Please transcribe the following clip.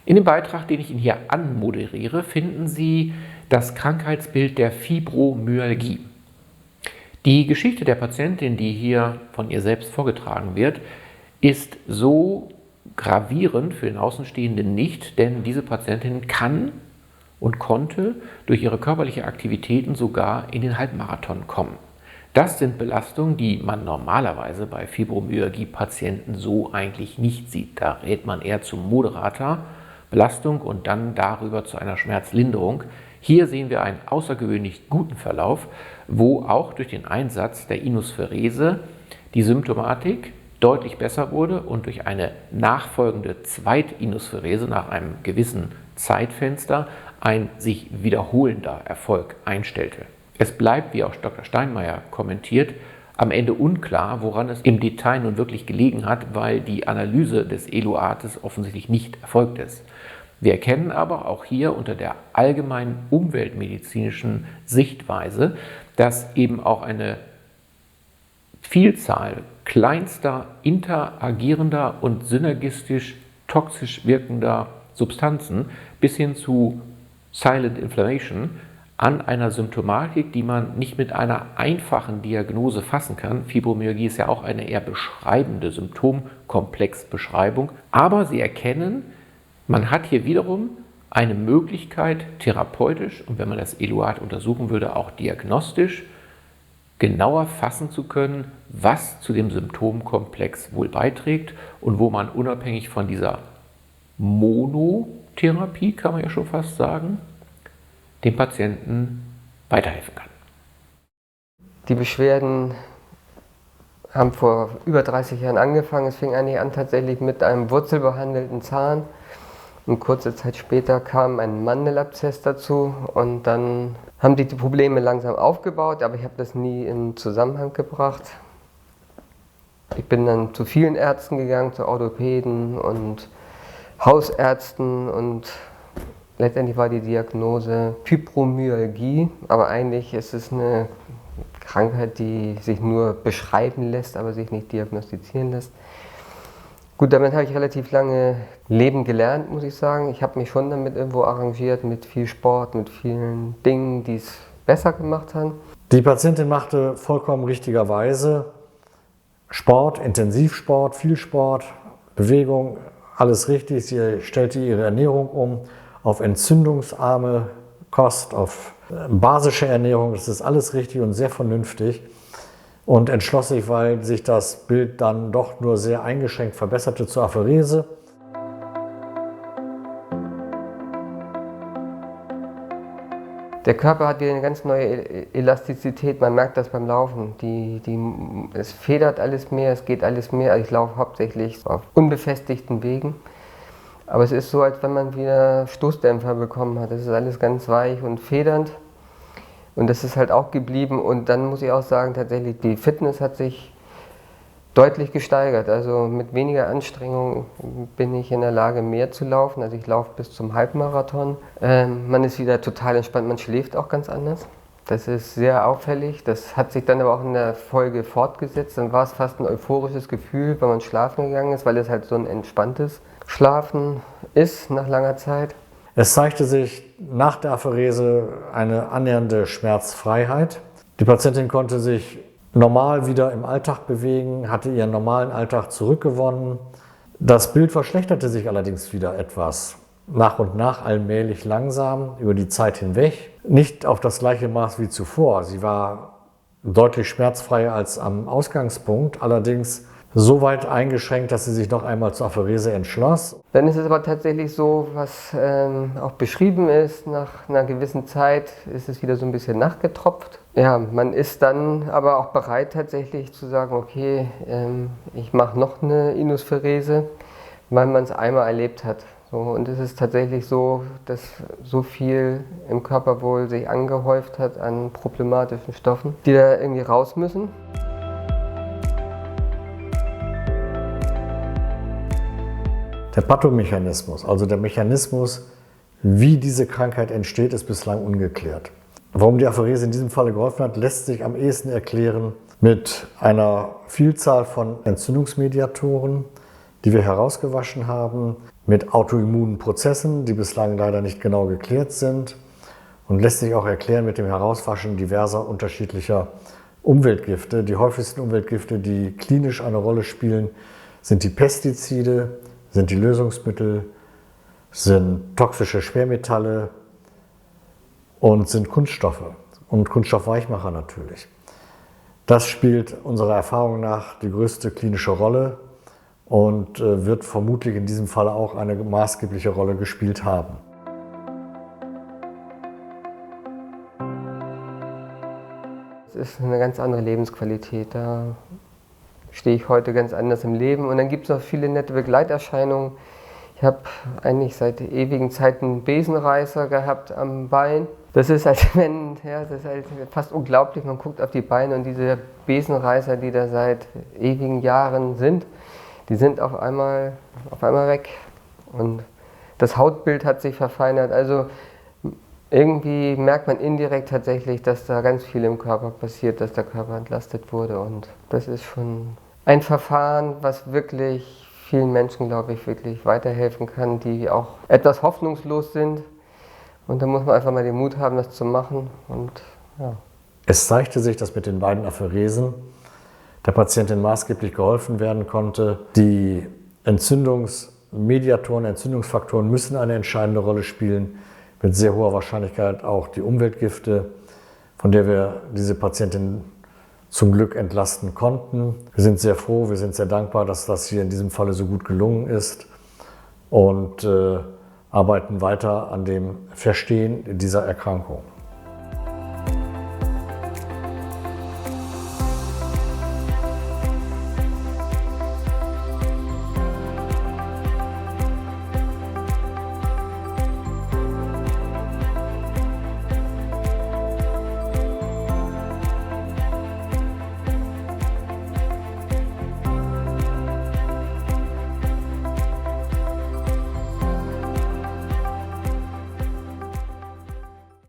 In dem Beitrag, den ich Ihnen hier anmoderiere, finden Sie das Krankheitsbild der Fibromyalgie. Die Geschichte der Patientin, die hier von ihr selbst vorgetragen wird, ist so gravierend für den Außenstehenden nicht, denn diese Patientin kann und konnte durch ihre körperliche Aktivitäten sogar in den Halbmarathon kommen. Das sind Belastungen, die man normalerweise bei Fibromyalgie-Patienten so eigentlich nicht sieht. Da rät man eher zu moderater Belastung und dann darüber zu einer Schmerzlinderung. Hier sehen wir einen außergewöhnlich guten Verlauf, wo auch durch den Einsatz der Inospherese die Symptomatik deutlich besser wurde und durch eine nachfolgende Zweitinosphärese nach einem gewissen Zeitfenster ein sich wiederholender Erfolg einstellte. Es bleibt, wie auch Dr. Steinmeier kommentiert, am Ende unklar, woran es im Detail nun wirklich gelegen hat, weil die Analyse des Eluates offensichtlich nicht erfolgt ist. Wir erkennen aber auch hier unter der allgemeinen umweltmedizinischen Sichtweise, dass eben auch eine Vielzahl kleinster, interagierender und synergistisch toxisch wirkender Substanzen bis hin zu Silent Inflammation an einer Symptomatik, die man nicht mit einer einfachen Diagnose fassen kann. Fibromyalgie ist ja auch eine eher beschreibende Symptomkomplexbeschreibung. Aber Sie erkennen, man hat hier wiederum eine Möglichkeit, therapeutisch und wenn man das Eluat untersuchen würde, auch diagnostisch genauer fassen zu können, was zu dem Symptomkomplex wohl beiträgt und wo man unabhängig von dieser Monotherapie, kann man ja schon fast sagen, dem Patienten weiterhelfen kann. Die Beschwerden haben vor über 30 Jahren angefangen. Es fing eigentlich an tatsächlich mit einem wurzelbehandelten Zahn. Und kurze Zeit später kam ein Mandelabszess dazu und dann haben die Probleme langsam aufgebaut, aber ich habe das nie in Zusammenhang gebracht. Ich bin dann zu vielen Ärzten gegangen, zu Orthopäden und Hausärzten und letztendlich war die Diagnose Fibromyalgie, aber eigentlich ist es eine Krankheit, die sich nur beschreiben lässt, aber sich nicht diagnostizieren lässt. Gut, damit habe ich relativ lange leben gelernt, muss ich sagen. Ich habe mich schon damit irgendwo arrangiert, mit viel Sport, mit vielen Dingen, die es besser gemacht haben. Die Patientin machte vollkommen richtigerweise Sport, Intensivsport, viel Sport, Bewegung, alles richtig. Sie stellte ihre Ernährung um auf entzündungsarme Kost, auf basische Ernährung. Das ist alles richtig und sehr vernünftig. Und entschloss sich, weil sich das Bild dann doch nur sehr eingeschränkt verbesserte, zur Aphorese. Der Körper hat wieder eine ganz neue Elastizität, man merkt das beim Laufen. Es federt alles mehr, es geht alles mehr. Also ich laufe hauptsächlich auf unbefestigten Wegen. Aber es ist so, als wenn man wieder Stoßdämpfer bekommen hat. Es ist alles ganz weich und federnd. Und das ist halt auch geblieben. Und dann muss ich auch sagen, tatsächlich, die Fitness hat sich deutlich gesteigert. Also mit weniger Anstrengung bin ich in der Lage, mehr zu laufen. Also ich laufe bis zum Halbmarathon. Man ist wieder total entspannt, man schläft auch ganz anders. Das ist sehr auffällig. Das hat sich dann aber auch in der Folge fortgesetzt. Dann war es fast ein euphorisches Gefühl, wenn man schlafen gegangen ist, weil es halt so ein entspanntes Schlafen ist nach langer Zeit. Es zeigte sich nach der Aphorese eine annähernde Schmerzfreiheit. Die Patientin konnte sich normal wieder im Alltag bewegen, hatte ihren normalen Alltag zurückgewonnen. Das Bild verschlechterte sich allerdings wieder etwas. Nach und nach, allmählich, langsam, über die Zeit hinweg. Nicht auf das gleiche Maß wie zuvor. Sie war deutlich schmerzfreier als am Ausgangspunkt, allerdings so weit eingeschränkt, dass sie sich noch einmal zur Aphorese entschloss. Dann ist es aber tatsächlich so, was auch beschrieben ist, nach einer gewissen Zeit ist es wieder so ein bisschen nachgetropft. Ja, man ist dann aber auch bereit tatsächlich zu sagen, okay, ich mache noch eine Inospherese, weil man es einmal erlebt hat. So, und es ist tatsächlich so, dass so viel im Körper wohl sich angehäuft hat an problematischen Stoffen, die da irgendwie raus müssen. Der Pathomechanismus, also der Mechanismus, wie diese Krankheit entsteht, ist bislang ungeklärt. Warum die Aphorese in diesem Falle geholfen hat, lässt sich am ehesten erklären mit einer Vielzahl von Entzündungsmediatoren, die wir herausgewaschen haben, mit autoimmunen Prozessen, die bislang leider nicht genau geklärt sind, und lässt sich auch erklären mit dem Herauswaschen diverser unterschiedlicher Umweltgifte. Die häufigsten Umweltgifte, die klinisch eine Rolle spielen, sind die Pestizide, sind die Lösungsmittel, sind toxische Schwermetalle und sind Kunststoffe und Kunststoffweichmacher natürlich. Das spielt unserer Erfahrung nach die größte klinische Rolle und wird vermutlich in diesem Fall auch eine maßgebliche Rolle gespielt haben. Es ist eine ganz andere Lebensqualität. Da stehe ich heute ganz anders im Leben. Und dann gibt es noch viele nette Begleiterscheinungen. Ich habe eigentlich seit ewigen Zeiten einen Besenreißer gehabt am Bein. Das ist, als wenn, ja, das ist halt fast unglaublich. Man guckt auf die Beine und diese Besenreißer, die da seit ewigen Jahren sind, die sind auf einmal weg. Und das Hautbild hat sich verfeinert. Also irgendwie merkt man indirekt tatsächlich, dass da ganz viel im Körper passiert, dass der Körper entlastet wurde. Und das ist schon ein Verfahren, was wirklich vielen Menschen, glaube ich, wirklich weiterhelfen kann, die auch etwas hoffnungslos sind. Und da muss man einfach mal den Mut haben, das zu machen. Und, ja. Es zeigte sich, dass mit den beiden Aphoresen der Patientin maßgeblich geholfen werden konnte. Die Entzündungsmediatoren, Entzündungsfaktoren müssen eine entscheidende Rolle spielen. Mit sehr hoher Wahrscheinlichkeit auch die Umweltgifte, von der wir diese Patientin zum Glück entlasten konnten. Wir sind sehr froh, wir sind sehr dankbar, dass das hier in diesem Falle so gut gelungen ist und arbeiten weiter an dem Verstehen dieser Erkrankung.